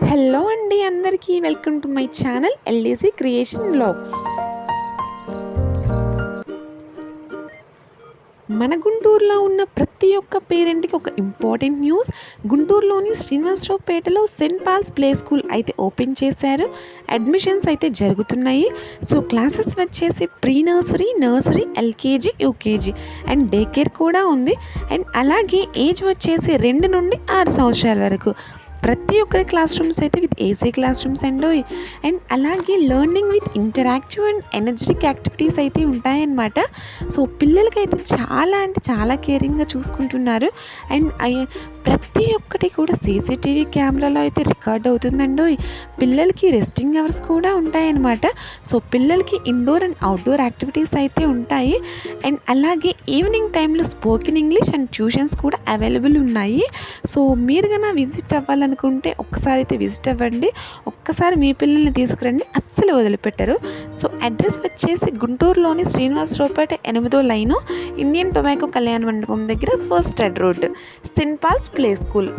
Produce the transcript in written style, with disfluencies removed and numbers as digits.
Hello అండి అందరికీ welcome to my channel LDC creation vlogs. మన గుంటూరులో ఉన్న ప్రతి ఒక్క పేరెంట్కి ఒక ఇంపార్టెంట్ న్యూస్. గుంటూరులోని శ్రీనివాసరావుపేటలో సెయింట్ పాల్స్ ప్లే స్కూల్ అయితే ఓపెన్ చేశారు. అడ్మిషన్స్ అయితే జరుగుతున్నాయి. సో క్లాసెస్ వచ్చేసి pre nursery, nursery, LKG, UKG and day care కూడా ఉంది. అండ్ అలాగే ఏజ్ వచ్చేసి 2 నుండి 6 సంవత్సరాల వరకు. ప్రతి ఒక్కరి క్లాస్ రూమ్స్ అయితే with AC class rooms and అలాగే learning with interactive and energetic activities అయితే ఉంటాయన్నమాట. సో పిల్లలకైతే చాలా కేరింగ్గా చూసుకుంటున్నారు. అండ్ ప్రతి ఒక్కటి కూడా సీసీటీవీ కెమెరాలో అయితే రికార్డ్ అవుతుందండి. పిల్లలకి రెస్టింగ్ అవర్స్ కూడా ఉంటాయన్నమాట. సో పిల్లలకి ఇండోర్ అండ్ అవుట్డోర్ యాక్టివిటీస్ అయితే ఉంటాయి. అండ్ అలాగే ఈవినింగ్ టైంలో స్పోకెన్ ఇంగ్లీష్ అండ్ ట్యూషన్స్ కూడా అవైలబుల్ ఉన్నాయి. సో మీరు కన్నా విజిట్ అవ్వాలనుకుంటే ఒక్కసారి అయితే విజిట్ అవ్వండి. ఒక్కసారి మీ పిల్లల్ని తీసుకురండి, అస్సలు వదిలిపెట్టరు. సో అడ్రస్ వచ్చేసి గుంటూరులోని శ్రీనివాసరావుపేట 8వ లైను, ఇండియన్ టొబాకో కళ్యాణ మండపం దగ్గర first road, saint Paul's play school.